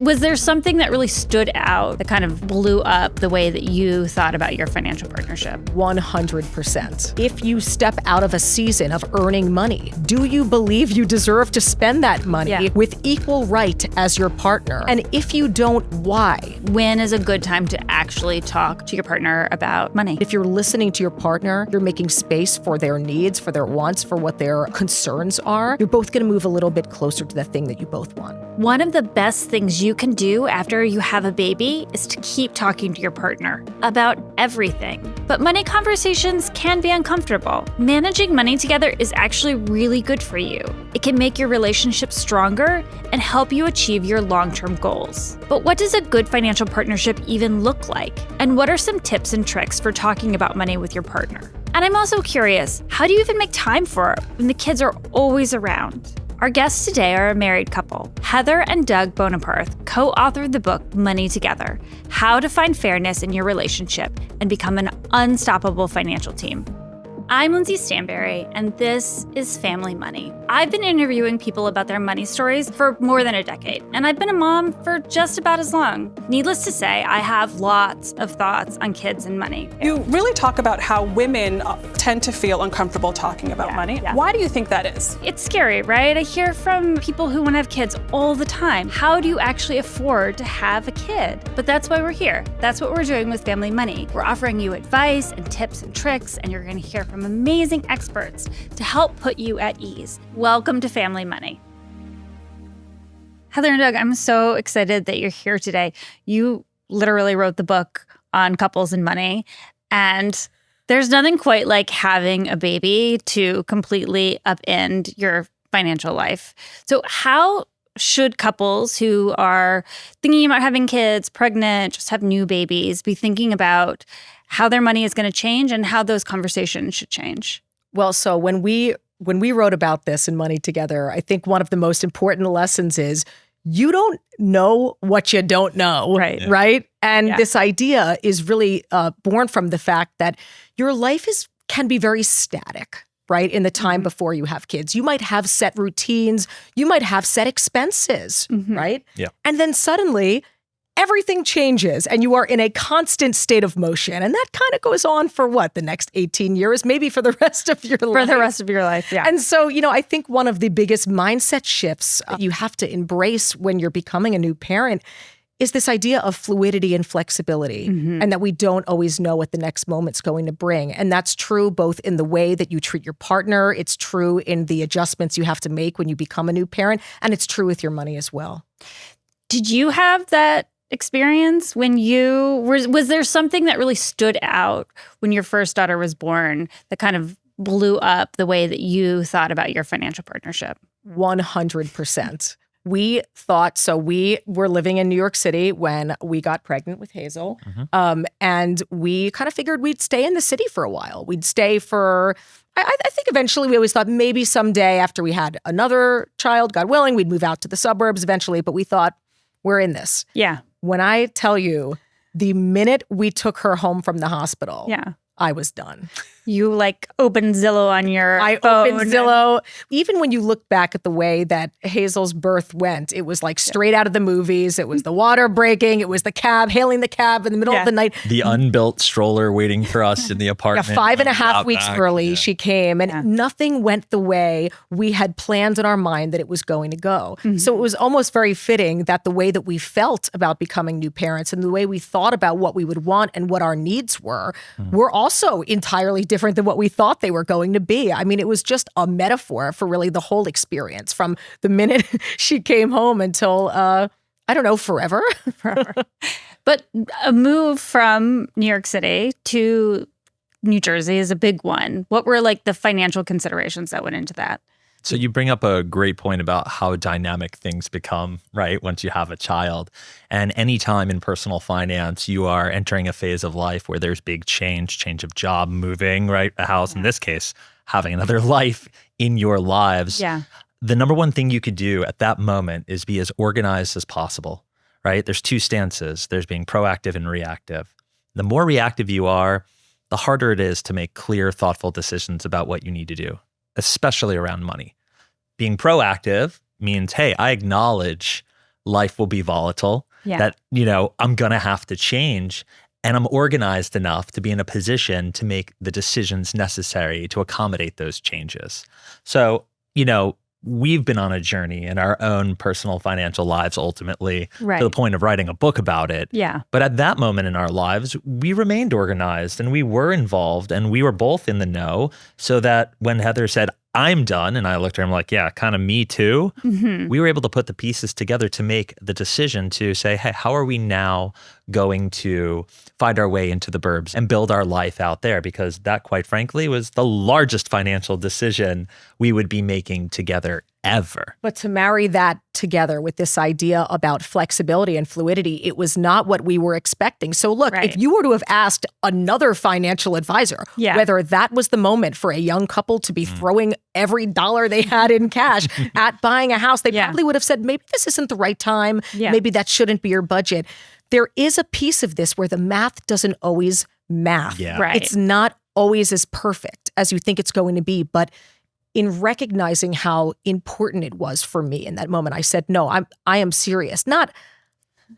Was there something that really stood out that kind of blew up the way that you thought about your financial partnership? 100%. If you step out of a season of earning money, do you believe you deserve to spend that money with equal right as your partner? And if you don't, why? When is a good time to actually talk to your partner about money? If you're listening to your partner, you're making space for their needs, for their wants, for what their concerns are, you're both going to move a little bit closer to the thing that you both want. One of the best things you can do after you have a baby is to keep talking to your partner about everything. But money conversations can be uncomfortable. Managing money together is actually really good for you. It can make your relationship stronger and help you achieve your long-term goals. But what does a good financial partnership even look like? And what are some tips and tricks for talking about money with your partner? And I'm also curious, how do you even make time for it when the kids are always around? Our guests today are a married couple. Heather and Doug Boneparth co-authored the book Money Together: How to Find Fairness in Your Relationship and Become an Unstoppable Financial Team. I'm Lindsey Stanberry, and this is Family Money. I've been interviewing people about their money stories for more than a decade, and I've been a mom for just about as long. Needless to say, I have lots of thoughts on kids and money. You really talk about how women tend to feel uncomfortable talking about money. Yeah. Why do you think that is? It's scary, right? I hear from people who want to have kids all the time. How do you actually afford to have a kid? But that's why we're here. That's what we're doing with Family Money. We're offering you advice and tips and tricks, and you're going to hear from amazing experts to help put you at ease. Welcome to Family Money. Heather and Doug, I'm so excited that you're here today. You literally wrote the book on couples and money, and there's nothing quite like having a baby to completely upend your financial life. So how should couples who are thinking about having kids, pregnant, just have new babies, be thinking about how their money is going to change and how those conversations should change? Well, so when we wrote about this in Money Together, I think one of the most important lessons is you don't know what you don't know, right? And this idea is really born from the fact that your life can be very static, right? In the time before you have kids. You might have set routines, you might have set expenses, right? Yeah. And then suddenly everything changes and you are in a constant state of motion. And that kind of goes on for the next 18 years, maybe for the rest of your life. For the rest of your life, yeah. And so, I think one of the biggest mindset shifts you have to embrace when you're becoming a new parent is this idea of fluidity and flexibility, and that we don't always know what the next moment's going to bring. And that's true both in the way that you treat your partner, it's true in the adjustments you have to make when you become a new parent, and it's true with your money as well. Did you have that experience when was there something that really stood out when your first daughter was born that kind of blew up the way that you thought about your financial partnership? 100%. We were living in New York City when we got pregnant with Hazel. And we kind of figured we'd stay in the city for a while. We'd stay for, I think eventually we always thought maybe someday after we had another child, God willing, we'd move out to the suburbs eventually. But we thought, we're in this. Yeah. When I tell you, the minute we took her home from the hospital, I was done. You opened Zillow on your phone. Opened Zillow. Even when you look back at the way that Hazel's birth went, it was straight out of the movies. It was the water breaking. It was the cab, hailing the cab in the middle of the night. The unbuilt stroller waiting for us in the apartment. 5.5 weeks early, she came, and nothing went the way we had planned in our mind that it was going to go. So it was almost very fitting that the way that we felt about becoming new parents and the way we thought about what we would want and what our needs were also entirely different than what we thought they were going to be. I mean, it was just a metaphor for really the whole experience from the minute she came home until, forever. Forever. But a move from New York City to New Jersey is a big one. What were the financial considerations that went into that? So you bring up a great point about how dynamic things become, right, once you have a child. And anytime in personal finance, you are entering a phase of life where there's big change of job, moving, right, a house, in this case, having another life in your lives. Yeah. The number one thing you could do at that moment is be as organized as possible, right? There's two stances. There's being proactive and reactive. The more reactive you are, the harder it is to make clear, thoughtful decisions about what you need to do, especially around money. Being proactive means, hey, I acknowledge life will be volatile, that, I'm going to have to change. And I'm organized enough to be in a position to make the decisions necessary to accommodate those changes. So, we've been on a journey in our own personal financial lives, ultimately, to the point of writing a book about it. Yeah. But at that moment in our lives, we remained organized and we were involved and we were both in the know, so that when Heather said, I'm done, and I looked at her, I'm like, yeah, kind of me too. We were able to put the pieces together to make the decision to say, hey, how are we now going to find our way into the burbs and build our life out there? Because that, quite frankly, was the largest financial decision we would be making together ever. But to marry that together with this idea about flexibility and fluidity, it was not what we were expecting. So look, if you were to have asked another financial advisor whether that was the moment for a young couple to be throwing every dollar they had in cash at buying a house, they probably would have said, maybe this isn't the right time. Maybe that shouldn't be your budget. There is a piece of this where the math doesn't always math. It's not always as perfect as you think it's going to be, but in recognizing how important it was for me in that moment, I said, no, I am serious. Not,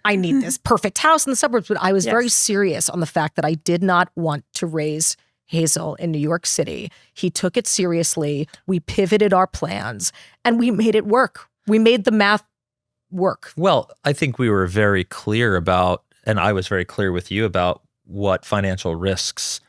I need this perfect house in the suburbs, but I was very serious on the fact that I did not want to raise Hazel in New York City. He took it seriously. We pivoted our plans and we made it work. We made the math work. Well, I think we were very clear about, and I was very clear with you about what financial risks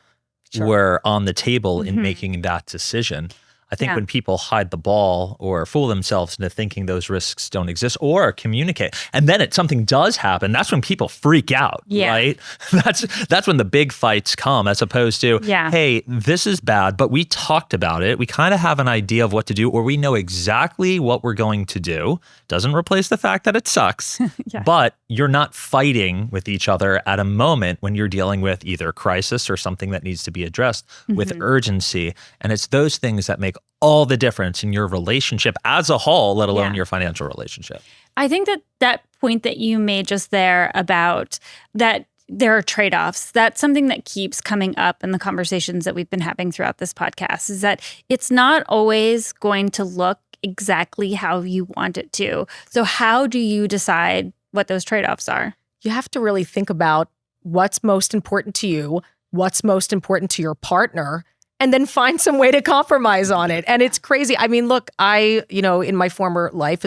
were on the table in making that decision. I think when people hide the ball or fool themselves into thinking those risks don't exist or communicate, and then something does happen, that's when people freak out, right? That's when the big fights come, as opposed to, hey, this is bad, but we talked about it. We kind of have an idea of what to do, or we know exactly what we're going to do. Doesn't replace the fact that it sucks, but you're not fighting with each other at a moment when you're dealing with either crisis or something that needs to be addressed with urgency. And it's those things that make all the difference in your relationship as a whole, let alone your financial relationship. I think that point that you made just there about that there are trade-offs, that's something that keeps coming up in the conversations that we've been having throughout this podcast, is that it's not always going to look exactly how you want it to. So how do you decide what those trade-offs are? You have to really think about what's most important to you, what's most important to your partner, and then find some way to compromise on it. And it's crazy. I mean, look, in my former life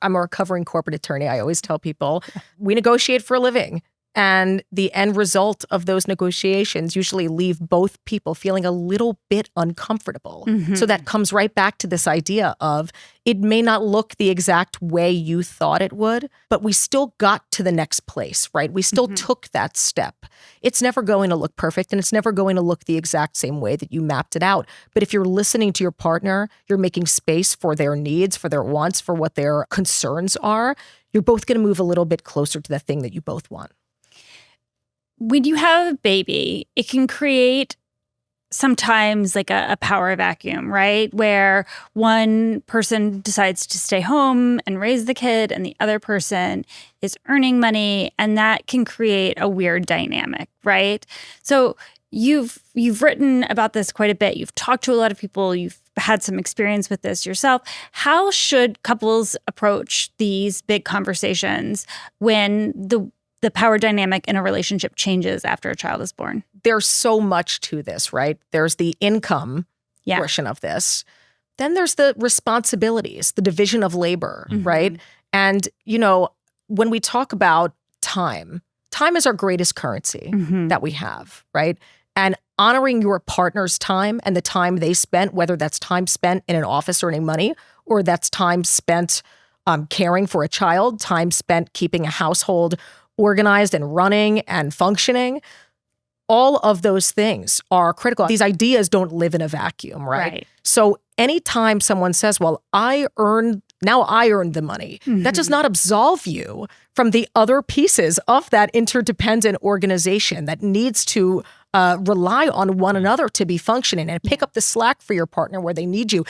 I'm a recovering corporate attorney. I always tell people we negotiate for a living. And the end result of those negotiations usually leave both people feeling a little bit uncomfortable. So that comes right back to this idea of it may not look the exact way you thought it would, but we still got to the next place, right? We still took that step. It's never going to look perfect and it's never going to look the exact same way that you mapped it out. But if you're listening to your partner, you're making space for their needs, for their wants, for what their concerns are, you're both going to move a little bit closer to the thing that you both want. When you have a baby, it can create sometimes like a power vacuum, right? Where one person decides to stay home and raise the kid and the other person is earning money, and that can create a weird dynamic, right? So you've written about this quite a bit. You've talked to a lot of people. You've had some experience with this yourself. How should couples approach these big conversations when the power dynamic in a relationship changes after a child is born? There's so much to this, right? There's the income portion of this. Then there's the responsibilities, the division of labor, right? And, when we talk about time is our greatest currency that we have, right? And honoring your partner's time and the time they spent, whether that's time spent in an office earning money or that's time spent caring for a child, time spent keeping a household organized and running and functioning, all of those things are critical. These ideas don't live in a vacuum, right? So anytime someone says, well, I earned the money, that does not absolve you from the other pieces of that interdependent organization that needs to rely on one another to be functioning and pick up the slack for your partner where they need you.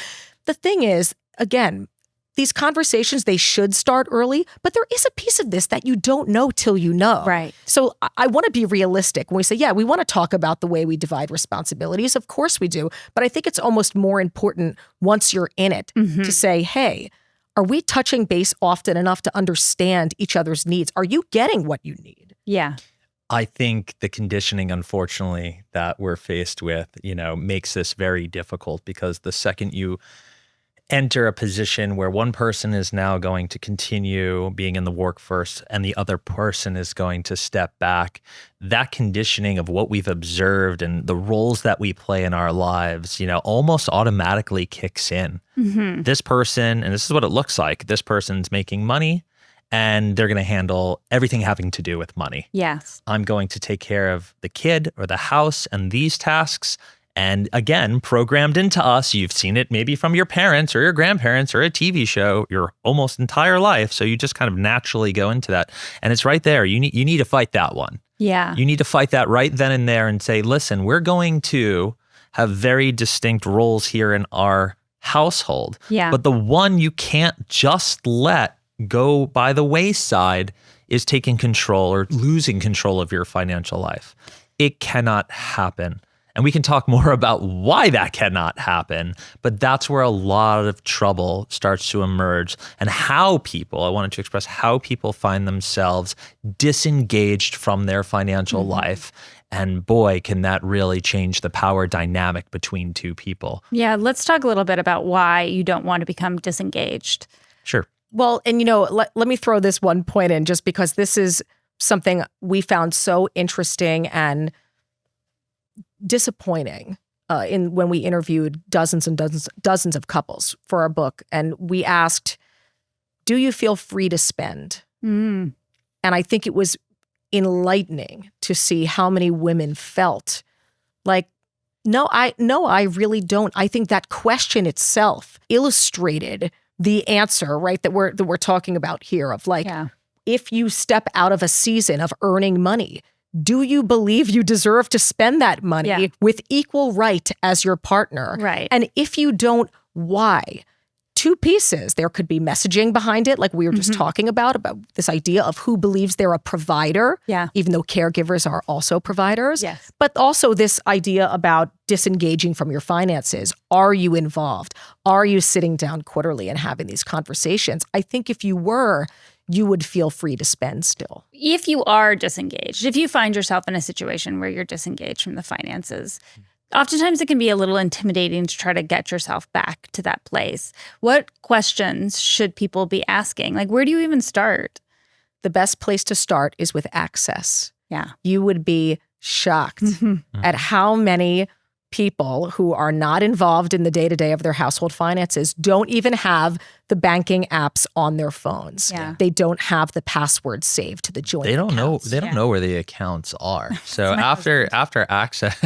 The thing is, again, these conversations, they should start early, but there is a piece of this that you don't know till you know. Right. So I want to be realistic when we say, we want to talk about the way we divide responsibilities. Of course we do. But I think it's almost more important once you're in it to say, hey, Are we touching base often enough to understand each other's needs? Are you getting what you need? Yeah. I think the conditioning, unfortunately, that we're faced with, makes this very difficult, because the second you enter a position where one person is now going to continue being in the workforce and the other person is going to step back, that conditioning of what we've observed and the roles that we play in our lives, almost automatically kicks in. Mm-hmm. This person, and this is what it looks like, this person's making money and they're going to handle everything having to do with money. Yes. I'm going to take care of the kid or the house and these tasks. And again, programmed into us, you've seen it maybe from your parents or your grandparents or a TV show your almost entire life. So you just kind of naturally go into that. And it's right there. You need to fight that one. Yeah. You need to fight that right then and there and say, listen, we're going to have very distinct roles here in our household. Yeah. But the one you can't just let go by the wayside is taking control or losing control of your financial life. It cannot happen. And we can talk more about why that cannot happen, but that's where a lot of trouble starts to emerge, and I wanted to express how people find themselves disengaged from their financial life. And boy, can that really change the power dynamic between two people. Yeah, let's talk a little bit about why you don't want to become disengaged. Sure. Well, and let me throw this one point in, just because this is something we found so interesting and disappointing when we interviewed dozens and dozens of couples for our book. And we asked, do you feel free to spend? Mm. And I think it was enlightening to see how many women felt like, no, I really don't. I think that question itself illustrated the answer, right, that we're talking about here, of like, if you step out of a season of earning money, do you believe you deserve to spend that money with equal right as your partner? Right. And if you don't, why? Two pieces. There could be messaging behind it, like we were just talking about this idea of who believes they're a provider, even though caregivers are also providers. Yes. But also this idea about disengaging from your finances. Are you involved? Are you sitting down quarterly and having these conversations? I think if you were, you would feel free to spend still. If you are disengaged, if you find yourself in a situation where you're disengaged from the finances, oftentimes it can be a little intimidating to try to get yourself back to that place. What questions should people be asking? Like, where do you even start? The best place to start is with access. Yeah. You would be shocked at how many people who are not involved in the day-to-day of their household finances don't even have the banking apps on their phones. Yeah. They don't have the password saved to the joint accounts. They don't know where the accounts are. So after access,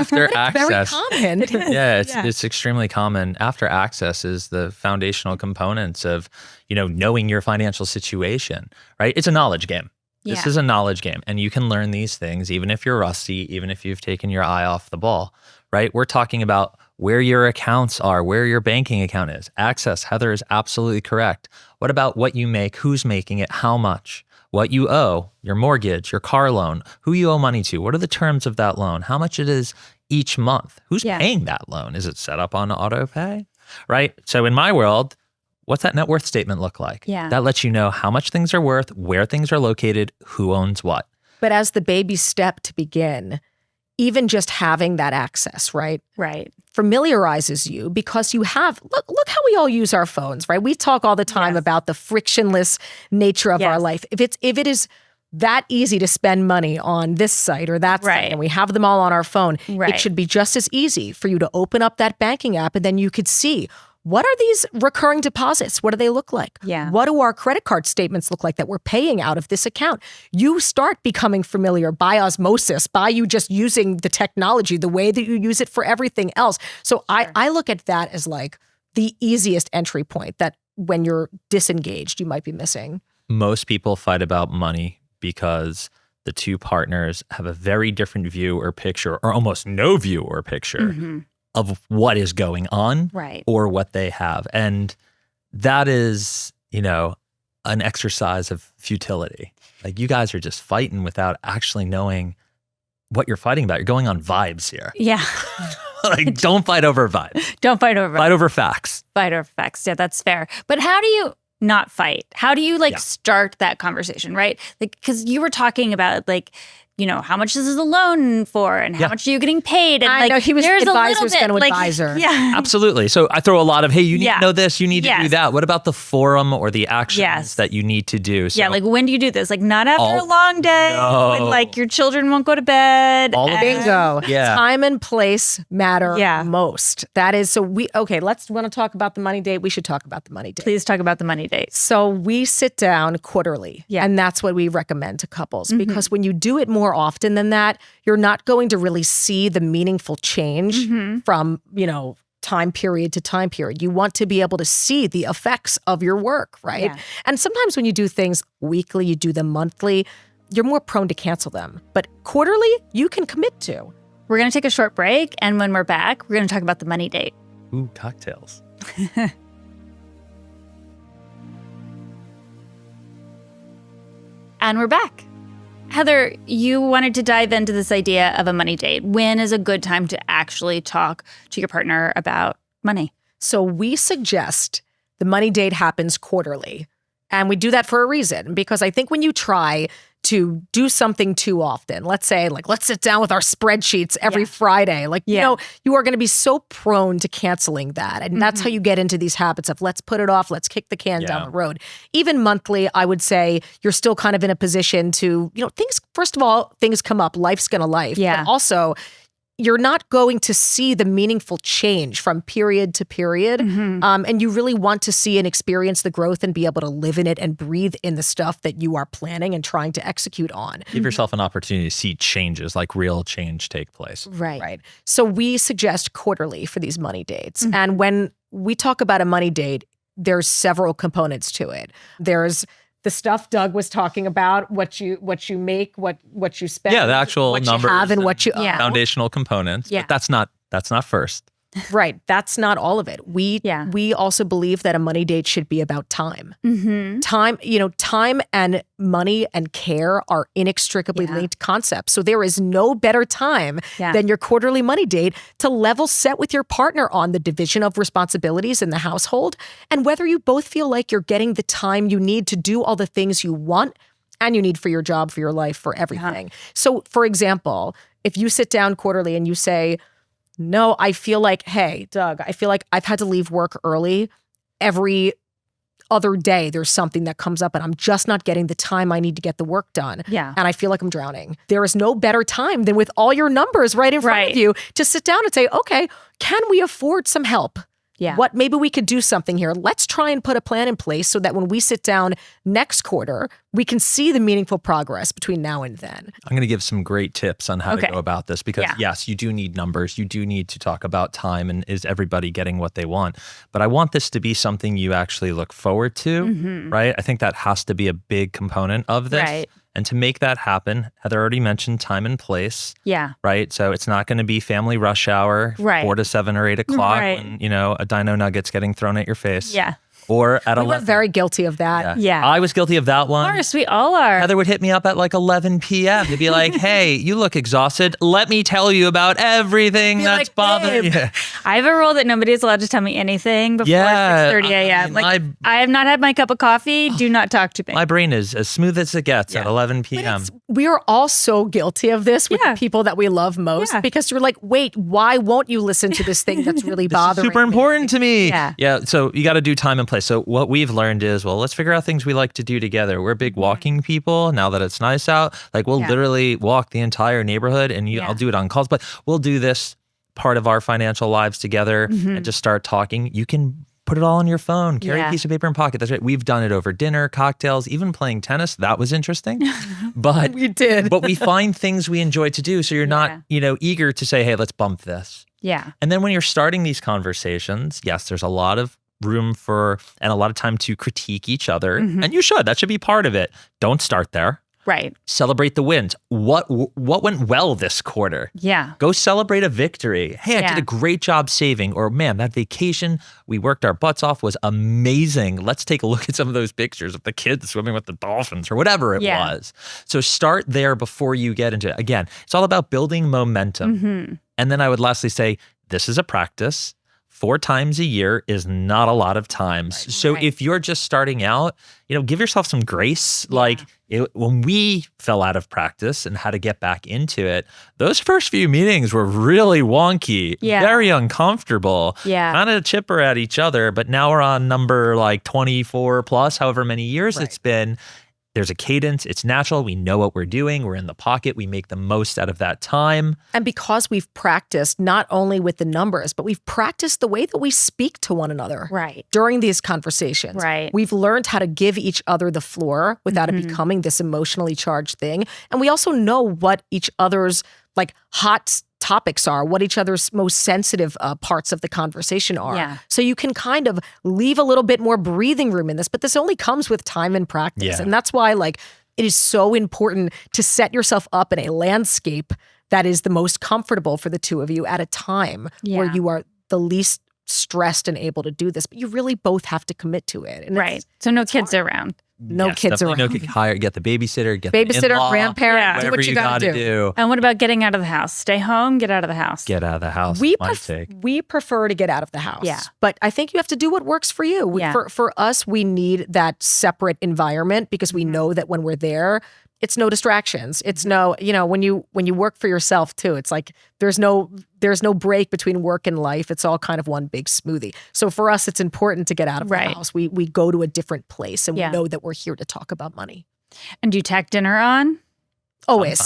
very common. It's extremely common. After access is the foundational components of, knowing your financial situation, right? It's a knowledge game. This is a knowledge game, and you can learn these things even if you're rusty, even if you've taken your eye off the ball, right? We're talking about where your accounts are, where your banking account is. Access, Heather is absolutely correct. What about what you make, who's making it, how much, what you owe, your mortgage, your car loan, who you owe money to, what are the terms of that loan, how much it is each month, who's paying that loan? Is it set up on auto pay, right? So in my world, what's that net worth statement look like? Yeah. That lets you know how much things are worth, where things are located, who owns what. But as the baby step to begin, even just having that access, right? Right. Familiarizes you, because you have, look how we all use our phones, right? We talk all the time about the frictionless nature of our life. If it is that easy to spend money on this site or that site, and we have them all on our phone, it should be just as easy for you to open up that banking app, and then you could see, what are these recurring deposits? What do they look like? Yeah. What do our credit card statements look like that we're paying out of this account? You start becoming familiar by osmosis, by you just using the technology the way that you use it for everything else. So I look at that as like the easiest entry point that when you're disengaged, you might be missing. Most people fight about money because the two partners have a very different view or picture, or almost no view or picture of what is going on or what they have. And that is, an exercise of futility. Like, you guys are just fighting without actually knowing what you're fighting about. You're going on vibes here. Yeah. Like, don't fight over vibes. Don't fight over vibes. Fight over facts. Fight over facts. Yeah, that's fair. But how do you not fight? How do you start that conversation, right? Like, because you were talking about how much this is a loan for and how much are you getting paid? And I know he was advisor's going to advisor. Yeah. Absolutely. So I throw a lot of, hey, you need to know this, you need to do that. What about the forum or the actions that you need to do? So, when do you do this? Like not after a long day when your children won't go to bed. Bingo. Yeah. Time and place matter most. That is, so let's want to talk about the money date. We should talk about the money date. Please talk about the money date. So we sit down quarterly and that's what we recommend to couples because when you do it more often than that, you're not going to really see the meaningful change from, time period to time period. You want to be able to see the effects of your work, right? Yeah. And sometimes when you do things weekly, you do them monthly, you're more prone to cancel them. But quarterly, you can commit to. We're going to take a short break. And when we're back, we're going to talk about the money date. Ooh, cocktails. And we're back. Heather, you wanted to dive into this idea of a money date. When is a good time to actually talk to your partner about money? So we suggest the money date happens quarterly. And we do that for a reason, because I think when you try to do something too often, let's say, let's sit down with our spreadsheets every Friday, you are going to be so prone to canceling that. And that's how you get into these habits of let's put it off, let's kick the can down the road. Even monthly, I would say you're still kind of in a position to, first of all, things come up, life's going to life. Yeah. But also, you're not going to see the meaningful change from period to period. And you really want to see and experience the growth and be able to live in it and breathe in the stuff that you are planning and trying to execute on. Give yourself an opportunity to see changes, like real change take place. Right. So we suggest quarterly for these money dates. And when we talk about a money date, there's several components to it. There's the stuff Doug was talking about, what you make, what you spend, the actual what numbers, you have and what you own. Foundational components. Yeah. But that's not first. Right. That's not all of it. We also believe that a money date should be about time. Time and money and care are inextricably linked concepts. So there is no better time than your quarterly money date to level set with your partner on the division of responsibilities in the household and whether you both feel like you're getting the time you need to do all the things you want and you need for your job, for your life, for everything. So, for example, if you sit down quarterly and you say, no, I feel like, hey, Doug, I feel like I've had to leave work early. Every other day, there's something that comes up and I'm just not getting the time I need to get the work done. Yeah. And I feel like I'm drowning. There is no better time than with all your numbers right in front of you to sit down and say, okay, can we afford some help? Yeah. Maybe we could do something here. Let's try and put a plan in place so that when we sit down next quarter, we can see the meaningful progress between now and then. I'm going to give some great tips on how to go about this because yes, you do need numbers. You do need to talk about time and is everybody getting what they want. But I want this to be something you actually look forward to, right? I think that has to be a big component of this. Right. And to make that happen, Heather already mentioned time and place. Yeah. Right. So it's not going to be family rush hour, 4 to 7 or 8 o'clock when, a dino nugget's getting thrown at your face. Yeah. Or at 11. We were very guilty of that. Yeah. I was guilty of that one. Of course, we all are. Heather would hit me up at 11 p.m. to be like, hey, you look exhausted. Let me tell you about everything that's bothering you. I have a rule that nobody is allowed to tell me anything before 6:30 a.m. I have not had my cup of coffee. Do not talk to me. My brain is as smooth as it gets at 11 p.m. We are all so guilty of this with the people that we love most because you're like, wait, why won't you listen to this thing that's really bothering super important to me. Yeah. So you got to do time and place. So what we've learned is, let's figure out things we like to do together. We're big walking people. Now that it's nice out, we'll literally walk the entire neighborhood and I'll do it on calls, but we'll do this part of our financial lives together and just start talking. You can put it all on your phone, carry a piece of paper in pocket. That's right. We've done it over dinner, cocktails, even playing tennis. That was interesting. But we did. But we find things we enjoy to do. So you're not, eager to say, hey, let's bump this. Yeah. And then when you're starting these conversations, yes, there's a lot of room for and a lot of time to critique each other. And you should. That should be part of it. Don't start there. Right. Celebrate the wins. What went well this quarter? Yeah. Go celebrate a victory. Hey, I did a great job saving. Or man, that vacation we worked our butts off was amazing. Let's take a look at some of those pictures of the kids swimming with the dolphins or whatever it was. So start there before you get into it. Again, it's all about building momentum. And then I would lastly say, this is a practice. 4 times a year is not a lot of times. Right. So if you're just starting out, give yourself some grace. Like when we fell out of practice and had to get back into it, those first few meetings were really wonky, very uncomfortable, kind of chipper at each other. But now we're on number like 24 plus, however many years it's been. There's a cadence. It's natural. We know what we're doing. We're in the pocket. We make the most out of that time. And because we've practiced not only with the numbers, but we've practiced the way that we speak to one another during these conversations. We've learned how to give each other the floor without it becoming this emotionally charged thing. And we also know what each other's like hot topics are, what each other's most sensitive parts of the conversation are. Yeah. So you can kind of leave a little bit more breathing room in this, but this only comes with time and practice. Yeah. And that's why like it is so important to set yourself up in a landscape that is the most comfortable for the two of you at a time where you are the least stressed and able to do this, but you really both have to commit to it. And so no kids around. No kids around. Get the babysitter, get the in-law, grandparent, do what you gotta do. And what about getting out of the house? Stay home, get out of the house. Get out of the house. We prefer to get out of the house. Yeah. But I think you have to do what works for you. For us, we need that separate environment because we know that when we're there, it's no distractions. It's no, when you work for yourself too, it's like there's no break between work and life. It's all kind of one big smoothie. So for us, it's important to get out of the house. We go to a different place and we know that we're here to talk about money. And do you tack dinner on? Always.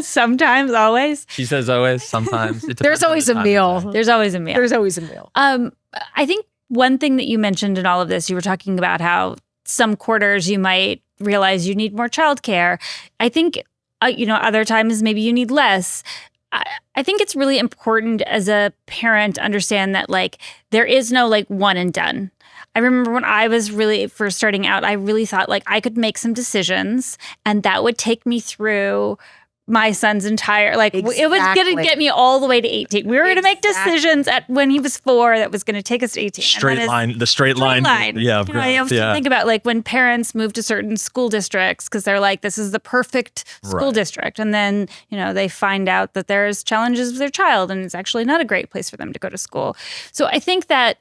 Sometimes, always. She says always, sometimes. There's always a meal. There's always a meal. There's always a meal. I think one thing that you mentioned in all of this, you were talking about how some quarters you might realize you need more childcare. I think, other times maybe you need less. I think it's really important as a parent to understand that like there is no like one and done. I remember when I was really first starting out, I really thought like I could make some decisions and that would take me through my son's entire, it was going to get me all the way to 18. We were going to make decisions when he was 4 that was going to take us to 18. The straight line. Yeah, of course. I have to think about like when parents move to certain school districts because they're like, this is the perfect school district. And then, they find out that there's challenges with their child and it's actually not a great place for them to go to school. So I think that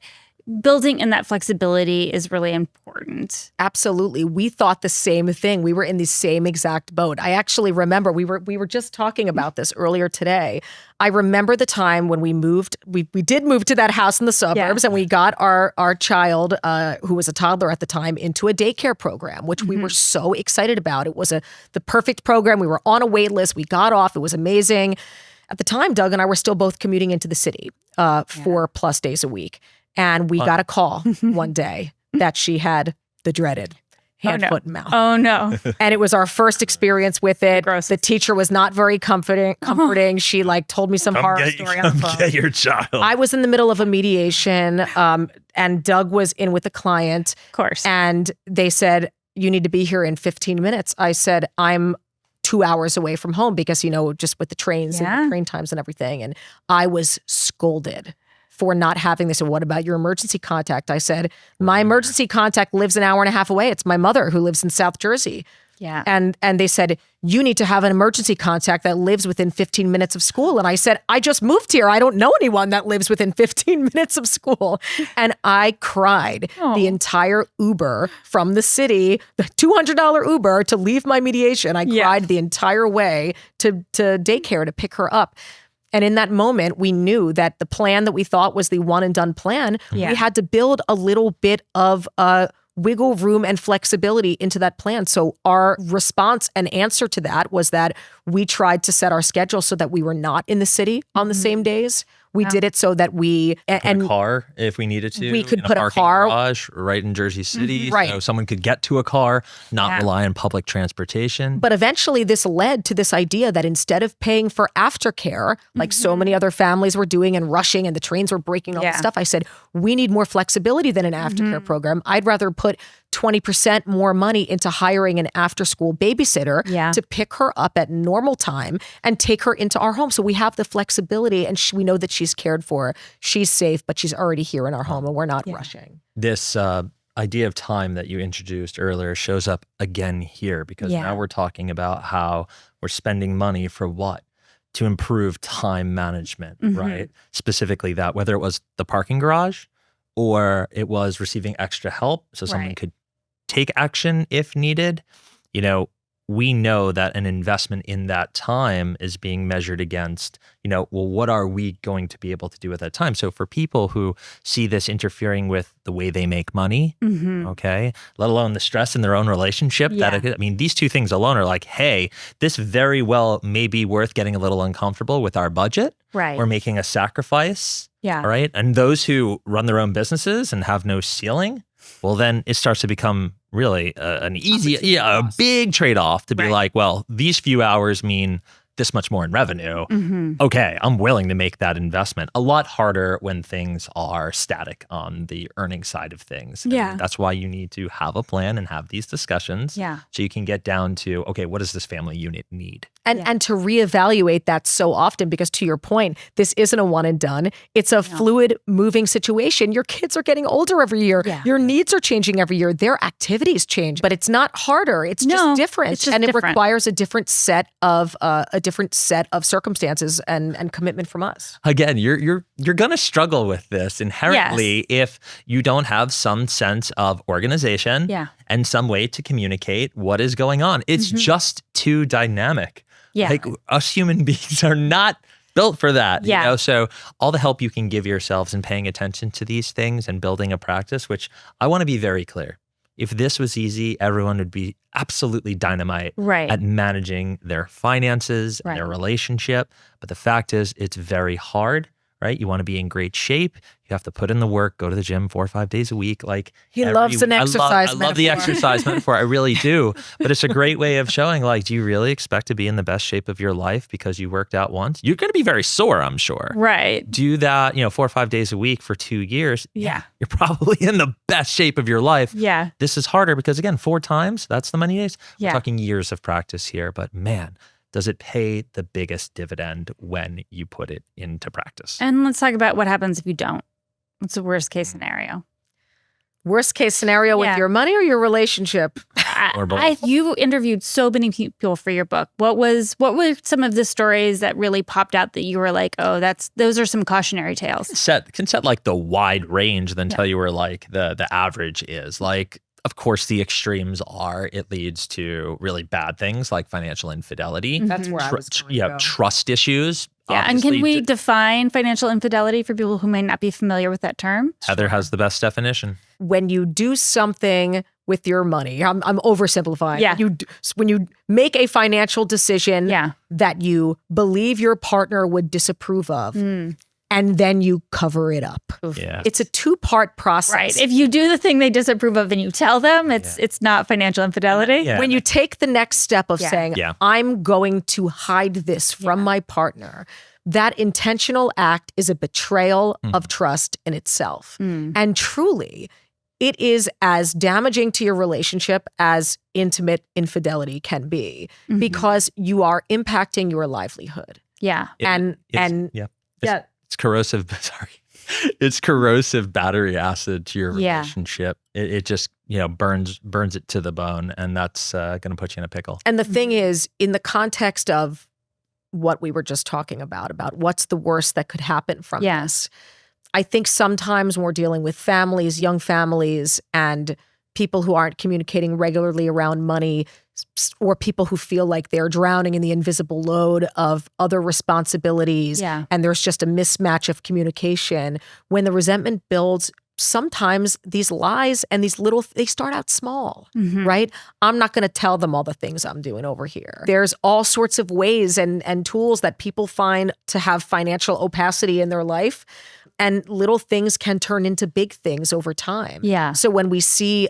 building in that flexibility is really important. Absolutely. We thought the same thing. We were in the same exact boat. I actually remember we were just talking about this earlier today. I remember the time when we moved, we did move to that house in the suburbs and we got our child, who was a toddler at the time, into a daycare program, which we were so excited about. It was the perfect program. We were on a wait list. We got off. It was amazing. At the time, Doug and I were still both commuting into the city 4+ days a week. And we got a call one day that she had the dreaded hand, foot, and mouth. Oh, no. And it was our first experience with it. Gross. The teacher was not very comforting. She told me some horror story on the phone. Get your child. I was in the middle of a mediation and Doug was in with a client. Of course. And they said, you need to be here in 15 minutes. I said, I'm 2 hours away from home because, just with the trains and the train times and everything. And I was scolded for not having this. And what about your emergency contact? I said, my emergency contact lives an hour and a half away. It's my mother who lives in South Jersey. Yeah. And they said, you need to have an emergency contact that lives within 15 minutes of school. And I said, I just moved here. I don't know anyone that lives within 15 minutes of school. And I cried the entire Uber from the city, the $200 Uber to leave my mediation. I cried the entire way to daycare to pick her up. And in that moment, we knew that the plan that we thought was the one and done plan, we had to build a little bit of wiggle room and flexibility into that plan. So our response and answer to that was that we tried to set our schedule so that we were not in the city on the same days. We did it so that we and a car if we needed to. We could put a car garage right in Jersey City, so someone could get to a car, not rely on public transportation. But eventually, this led to this idea that instead of paying for aftercare, like so many other families were doing and rushing, and the trains were breaking all this stuff, I said we need more flexibility than an aftercare program. I'd rather put 20% more money into hiring an after-school babysitter to pick her up at normal time and take her into our home. So we have the flexibility and we know that she's cared for, she's safe, but she's already here in our home and we're not rushing. This idea of time that you introduced earlier shows up again here because now we're talking about how we're spending money for what? to improve time management, right? Specifically that, whether it was the parking garage or it was receiving extra help so someone could take action if needed, we know that an investment in that time is being measured against, well, what are we going to be able to do at that time? So for people who see this interfering with the way they make money, okay, let alone the stress in their own relationship, these two things alone are like, hey, this very well may be worth getting a little uncomfortable with our budget. Right. Or making a sacrifice. Yeah. All right. And those who run their own businesses and have no ceiling, well, then it starts to become really a big trade-off to be like, well, these few hours mean this much more in revenue. Okay, I'm willing to make that investment. A lot harder when things are static on the earning side of things. Yeah. And that's why you need to have a plan and have these discussions. Yeah. So you can get down to, okay, what does this family unit need? And to reevaluate that so often, because to your point, this isn't a one and done. It's a fluid, moving situation. Your kids are getting older every year. Yeah. Your needs are changing every year. Their activities change, but it's not harder. It's just different. It's just and different. It requires a different set of circumstances and commitment from us. Again, you're gonna struggle with this inherently if you don't have some sense of organization and some way to communicate what is going on. It's just too dynamic. Yeah. Like us human beings are not built for that. Yeah. So all the help you can give yourselves in paying attention to these things and building a practice, which I want to be very clear. If this was easy, everyone would be absolutely dynamite at managing their finances and their relationship. But the fact is, it's very hard, right? You want to be in great shape. You have to put in the work, go to the gym 4 or 5 days a week. Like he loves an exercise metaphor. I love the exercise metaphor. I really do. But it's a great way of showing, like, do you really expect to be in the best shape of your life because you worked out once? You're going to be very sore, I'm sure. Right. Do that, 4 or 5 days a week for 2 years. Yeah. You're probably in the best shape of your life. Yeah. This is harder because, again, 4 times, that's the many days. We're talking years of practice here, but man, does it pay the biggest dividend when you put it into practice? And let's talk about what happens if you don't. What's the worst case scenario? Worst case scenario with your money or your relationship? Or both. You interviewed so many people for your book. What were some of the stories that really popped out that you were like, oh, those are some cautionary tales? Can set like the wide range, then tell you where like the average is. Like, of course, the extremes are it leads to really bad things like financial infidelity. That's where I was going to go. Trust issues. Yeah, and can we define financial infidelity for people who may not be familiar with that term? Heather has the best definition. When you do something with your money, I'm oversimplifying. Yeah. When you make a financial decision that you believe your partner would disapprove of, and then you cover it up. Yeah. It's a 2-part process. Right. If you do the thing they disapprove of and you tell them, it's not financial infidelity. Yeah. When you take the next step of saying, I'm going to hide this from my partner, that intentional act is a betrayal of trust in itself. And truly, it is as damaging to your relationship as intimate infidelity can be because you are impacting your livelihood. Yeah. It's corrosive. Sorry. It's corrosive battery acid to your relationship. It just, burns it to the bone, and that's going to put you in a pickle. And the thing is, in the context of what we were just talking about what's the worst that could happen from this, I think sometimes when we're dealing with families, young families, and people who aren't communicating regularly around money, or people who feel like they're drowning in the invisible load of other responsibilities, and there's just a mismatch of communication. When the resentment builds, sometimes these lies and they start out small, right? I'm not going to tell them all the things I'm doing over here. There's all sorts of ways and tools that people find to have financial opacity in their life. And little things can turn into big things over time. Yeah. So when we see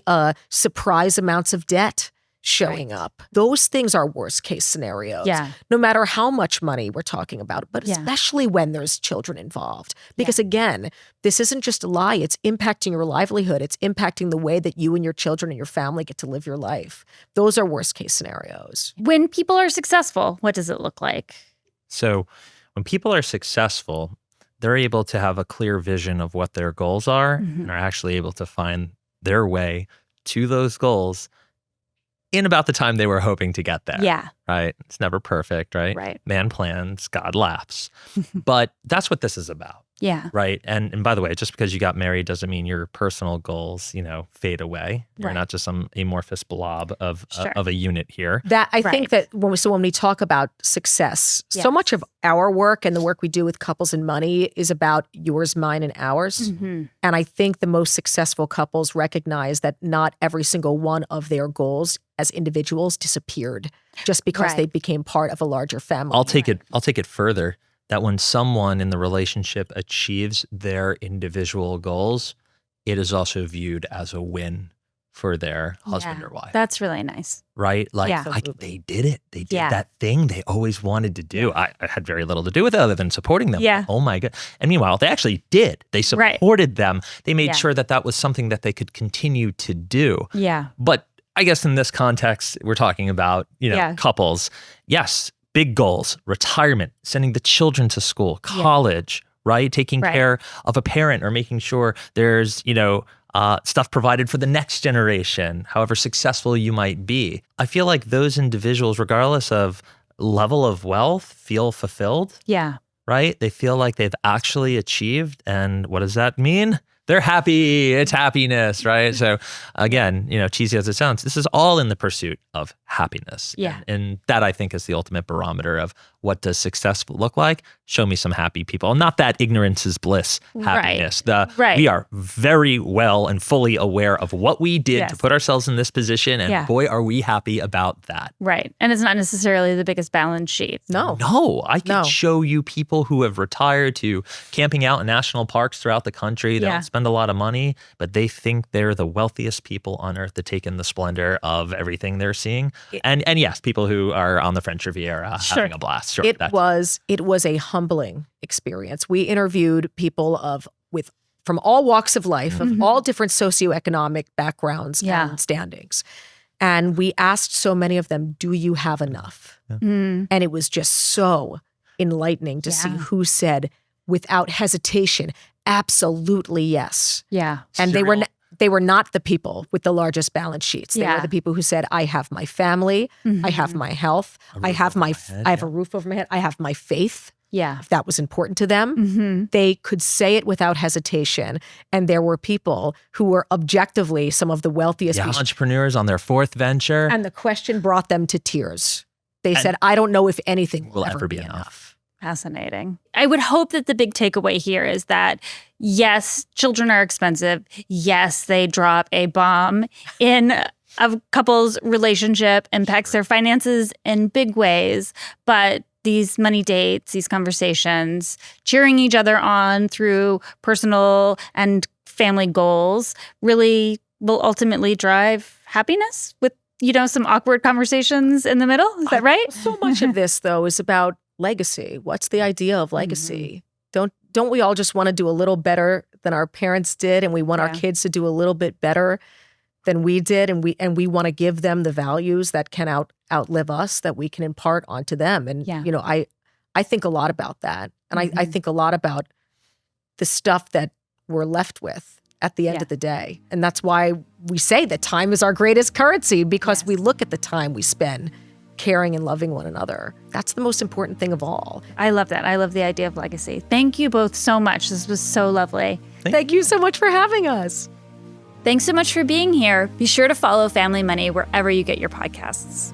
surprise amounts of debt showing up, those things are worst case scenarios. Yeah. No matter how much money we're talking about, but especially when there's children involved. Because again, this isn't just a lie. It's impacting your livelihood. It's impacting the way that you and your children and your family get to live your life. Those are worst case scenarios. When people are successful, what does it look like? So when people are successful, they're able to have a clear vision of what their goals are and are actually able to find their way to those goals in about the time they were hoping to get there. Yeah. Right? It's never perfect, right? Right. Man plans, God laughs. But that's what this is about. Yeah. Right. And by the way, just because you got married doesn't mean your personal goals, fade away. You're not just some amorphous blob of a unit here. That I think that when we talk about success, so much of our work and the work we do with couples and money is about yours, mine, and ours. Mm-hmm. And I think the most successful couples recognize that not every single one of their goals as individuals disappeared just because they became part of a larger family. I'll take it further. That when someone in the relationship achieves their individual goals, it is also viewed as a win for their husband or wife. That's really nice. Right? They did it. They did that thing they always wanted to do. I had very little to do with it other than supporting them. Yeah. Oh my God. And meanwhile, they actually did. They supported them. They made sure that was something that they could continue to do. Yeah. But I guess in this context, we're talking about, couples. Yes. Big goals, retirement, sending the children to school, college, right? Taking care of a parent or making sure there's, stuff provided for the next generation, however successful you might be. I feel like those individuals, regardless of level of wealth, feel fulfilled. Yeah. Right? They feel like they've actually achieved. And what does that mean? They're happy. It's happiness, right? So again, cheesy as it sounds, this is all in the pursuit of happiness. Yeah. And that I think is the ultimate barometer of what does success look like? Show me some happy people. Not that ignorance is bliss happiness. We are very well and fully aware of what we did to put ourselves in this position. And boy, are we happy about that. Right. And it's not necessarily the biggest balance sheet. No. I can show you people who have retired to camping out in national parks throughout the country. They don't spend a lot of money, but they think they're the wealthiest people on earth to take in the splendor of everything they're seeing. And yes, people who are on the French Riviera having a blast. Sure, it was a humbling experience. We interviewed people from all walks of life, of all different socioeconomic backgrounds and standings. And we asked so many of them, do you have enough? Yeah. And it was just so enlightening to see who said without hesitation, absolutely yes. Yeah. And they were not the people with the largest balance sheets. They were the people who said, I have my family, I have my health, I have a roof over my head, I have my faith. Yeah. If that was important to them, they could say it without hesitation. And there were people who were objectively some of the wealthiest entrepreneurs on their fourth venture. And the question brought them to tears. They said, I don't know if anything will ever be enough. Fascinating. I would hope that the big takeaway here is that, yes, children are expensive. Yes, they drop a bomb in a couple's relationship, impacts their finances in big ways. But these money dates, these conversations, cheering each other on through personal and family goals really will ultimately drive happiness with, some awkward conversations in the middle. Is that right? So much of this, though, is about legacy. What's the idea of legacy? Don't we all just want to do a little better than our parents did, and we want our kids to do a little bit better than we did, and we want to give them the values that can outlive us, that we can impart onto them. And I think a lot about that, and I think a lot about the stuff that we're left with at the end of the day, and that's why we say that time is our greatest currency, because we look at the time we spend caring and loving one another. That's the most important thing of all. I love that. I love the idea of legacy. Thank you both so much. This was so lovely. Thank you so much for having us. Thanks so much for being here. Be sure to follow Family Money wherever you get your podcasts.